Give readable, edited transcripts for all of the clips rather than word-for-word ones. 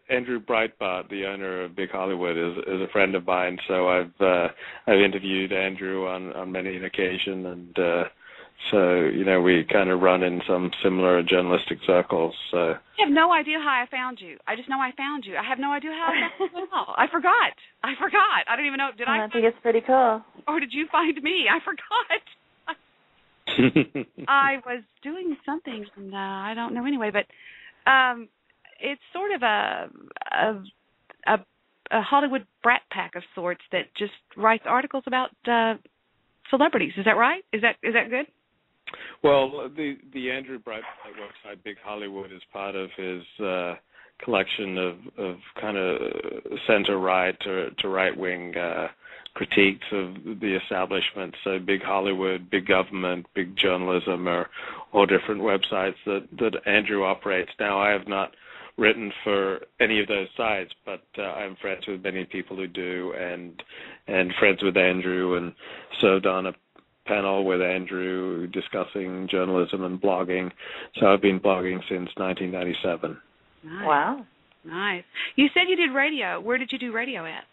Andrew Breitbart, the owner of Big Hollywood, is a friend of mine. So I've interviewed Andrew on many an occasion, and so we kind of run in some similar journalistic circles. So I have no idea how I found you. I just know I found you. I have no idea how I found you at all. I forgot. I don't even know. Did I think it's pretty cool. Or did you find me? I forgot. I was doing something, and I don't know anyway, but it's sort of a Hollywood brat pack of sorts that just writes articles about celebrities. Is that right? Is that good? Well, the Andrew Breitbart website, Big Hollywood, is part of his collection of kind of center-right to right-wing critiques of the establishment. So Big Hollywood, Big Government, Big Journalism are all different websites that Andrew operates. Now, I have not written for any of those sites, but I'm friends with many people who do, and friends with Andrew, and served on a panel with Andrew discussing journalism and blogging. So I've been blogging since 1997. Nice. Wow. Nice. You said you did radio. Where did you do radio at?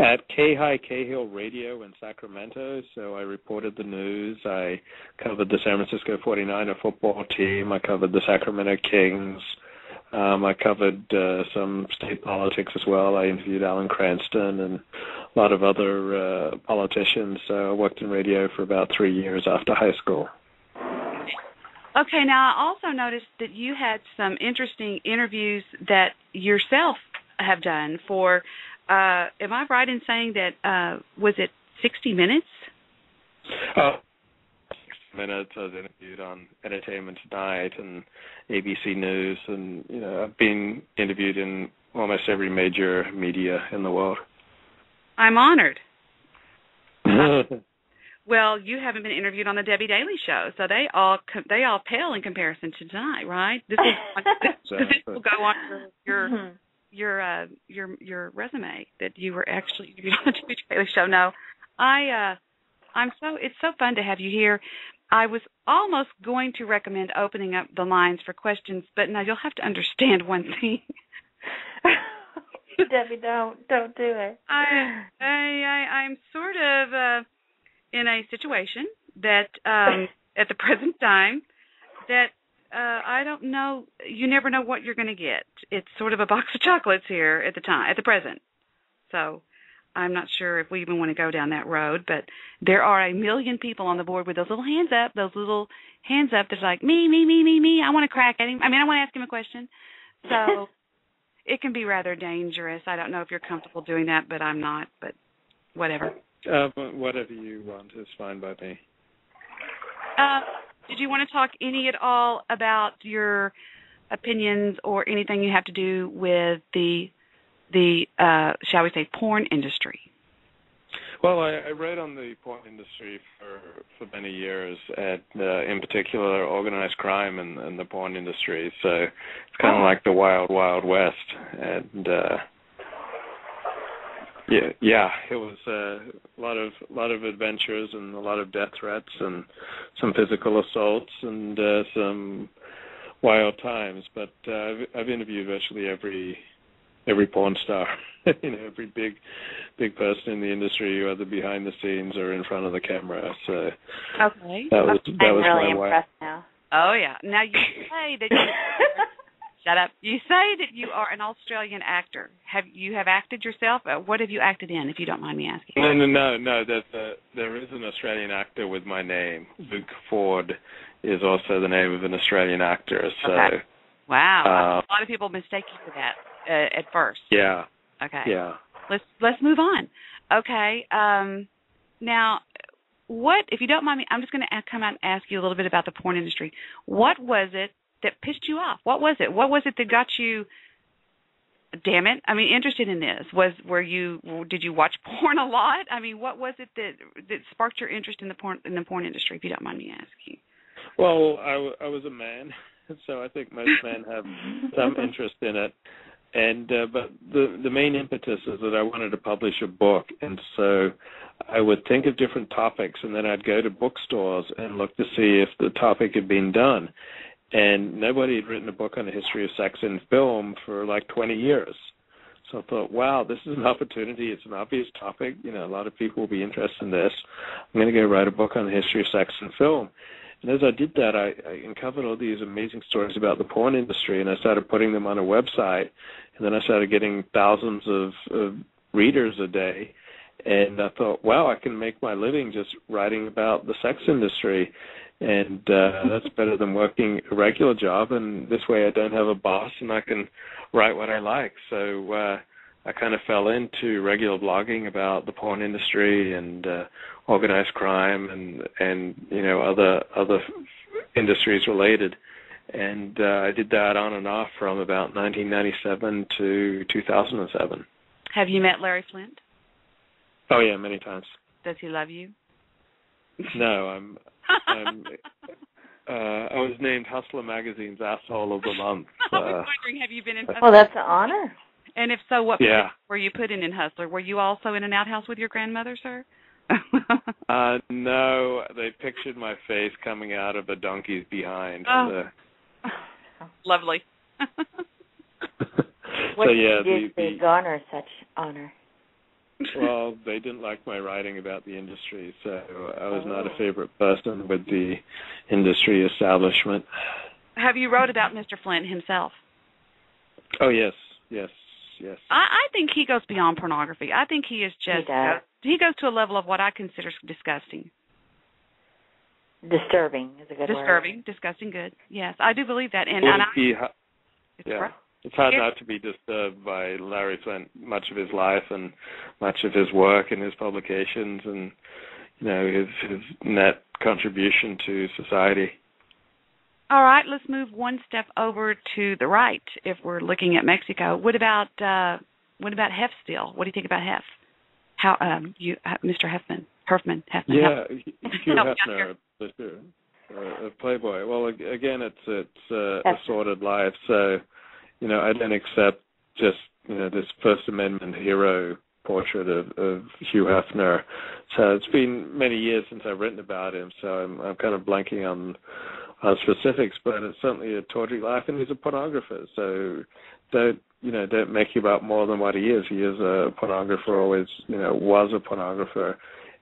At K-High Cahill Radio in Sacramento. So I reported the news. I covered the San Francisco 49er football team. I covered the Sacramento Kings. I covered some state politics as well. I interviewed Alan Cranston and a lot of other politicians. So I worked in radio for about 3 years after high school. Okay, now I also noticed that you had some interesting interviews that yourself have done for, am I right in saying that, was it 60 Minutes? 60 Minutes. I was interviewed on Entertainment Tonight and ABC News, and I've been interviewed in almost every major media in the world. I'm honored. Well, you haven't been interviewed on the Debi Daily show, so they all pale in comparison to tonight, right? This will go on your resume that you were actually interviewed on the Debi Daily show. No, it's so fun to have you here. I was almost going to recommend opening up the lines for questions, but now you'll have to understand one thing. Debbie, don't do it. I'm sort of in a situation that at the present time that I don't know. You never know what you're going to get. It's sort of a box of chocolates here at the present. So I'm not sure if we even want to go down that road, but there are a million people on the board with those little hands up that's like, me. I want to crack at him. I want to ask him a question. So it can be rather dangerous. I don't know if you're comfortable doing that, but I'm not, but whatever. Whatever you want is fine by me. Did you want to talk any at all about your opinions or anything you have to do with the shall we say, porn industry? Well, I wrote on the porn industry for many years, in particular organized crime in the porn industry. So it's kind of like the wild, wild west. And it was a lot of adventures and a lot of death threats and some physical assaults and some wild times. But I've interviewed virtually every porn star, every big person in the industry, whether behind the scenes or in front of the camera. So okay, that was really my impressed now. Oh yeah. Now you say that. Shut up. You say that you are an Australian actor. Have you acted yourself? What have you acted in, if you don't mind me asking? No. There is an Australian actor with my name. Luke Ford is also the name of an Australian actor. So, okay. Wow. A lot of people mistake you for that at first. Yeah. Okay. Yeah. Let's move on. Okay. Now, what, if you don't mind me, I'm just going to come out and ask you a little bit about the porn industry. What was it that pissed you off? What was it? What was it that got you, damn it, interested in this? Did you watch porn a lot? What was it that sparked your interest in the porn industry, if you don't mind me asking? Well, I was a man, so I think most men have some interest in it. And but the main impetus is that I wanted to publish a book, and so I would think of different topics, and then I'd go to bookstores and look to see if the topic had been done. and nobody had written a book on the history of sex in film for like 20 years. So I thought, wow, this is an opportunity. It's an obvious topic. You know, a lot of people will be interested in this. I'm going to go write a book on the history of sex in film. And as I did that, I uncovered all these amazing stories about the porn industry, and I started putting them on a website. And then I started getting thousands of readers a day. And I thought, wow, I can make my living just writing about the sex industry. And that's better than working a regular job. And this way I don't have a boss and I can write what I like. So I kind of fell into regular blogging about the porn industry and organized crime and you know, other industries related. And I did that on and off from about 1997 to 2007. Have you met Larry Flint? Oh, yeah, many times. Does he love you? No, I was named Hustler Magazine's Asshole of the Month. I was wondering, have you been in Hustler? Well, that's an honor. And if so, what were you put in Hustler? Were you also in an outhouse with your grandmother, sir? No, they pictured my face coming out of a donkey's behind. Oh. Lovely. What so, yeah, did they garner such honor? Well, they didn't like my writing about the industry, so I was not a favorite person with the industry establishment. Have you wrote about Mr. Flint himself? Oh, yes. I think he goes beyond pornography. I think he is just, he goes to a level of what I consider disgusting. Disturbing is a good word. Disgusting, good. Yes, I do believe that. And, it's hard not to be disturbed by Larry Flint, much of his life and much of his work and his publications and, you know, his net contribution to society. All right, let's move one step over to the right if we're looking at Mexico. What about Hef still? What do you think about Hef? How Mr. Hefman? Yeah, Hugh Hefner, a playboy. Well, again, it's a sordid life, so you know, I don't accept just, you know, this First Amendment hero portrait of Hugh Hefner. So it's been many years since I've written about him, so I'm kind of blanking on specifics, but it's certainly a tawdry life, and he's a pornographer. So don't make him out more than what he is. He is a pornographer, always, you know, was a pornographer.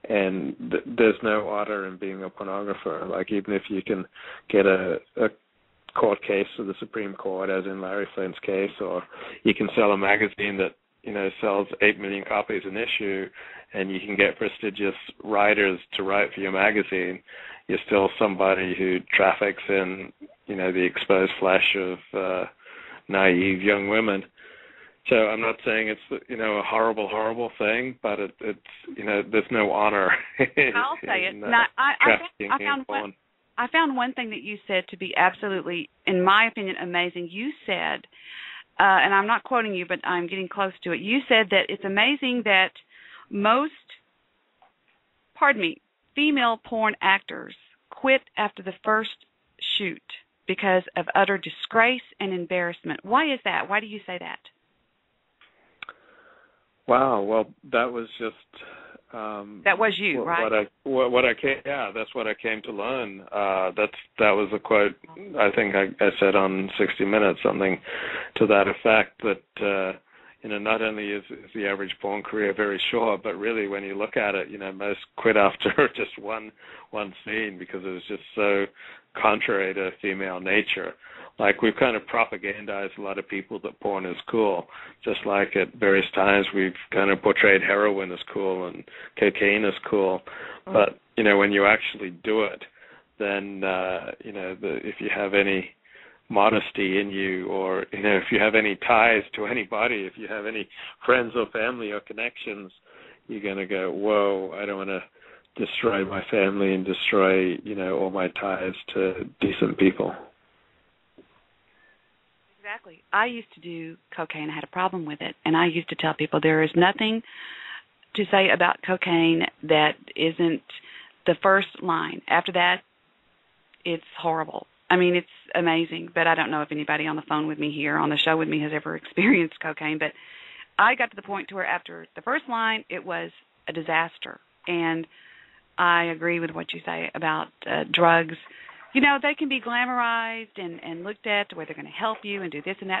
And there's no honor in being a pornographer. Like, even if you can get a court case to the Supreme Court, as in Larry Flint's case, or you can sell a magazine that, you know, sells 8 million copies an issue, and you can get prestigious writers to write for your magazine, you're still somebody who traffics in, you know, the exposed flesh of naive young women. So I'm not saying it's, you know, a horrible, horrible thing, but it's you know, there's no honor. I'll say it. I found one thing that you said to be absolutely, in my opinion, amazing. You said, and I'm not quoting you, but I'm getting close to it. You said that it's amazing that most, female porn actors quit after the first shoot because of utter disgrace and embarrassment. Why is that? Why do you say that? Wow. Well, that was just that was you, right? That's what I came to learn. That was a quote I think I said on 60 Minutes, something to that effect. That you know, not only is the average porn career very short, but really when you look at it, you know, most quit after just one scene because it was just so contrary to female nature. Like, we've kind of propagandized a lot of people that porn is cool, just like at various times we've kind of portrayed heroin as cool and cocaine as cool. But, you know, when you actually do it, then, you know, if you have any modesty in you, or, you know, if you have any ties to anybody, if you have any friends or family or connections, you're going to go, whoa, I don't want to destroy my family and destroy, you know, all my ties to decent people. Exactly. I used to do cocaine. I had a problem with it. And I used to tell people there is nothing to say about cocaine that isn't the first line. After that, it's horrible. I mean, it's amazing. But I don't know if anybody on the phone with me here, on the show with me, has ever experienced cocaine. But I got to the point to where after the first line, it was a disaster. And I agree with what you say about drugs You know, they can be glamorized and looked at to where they're going to help you and do this and that.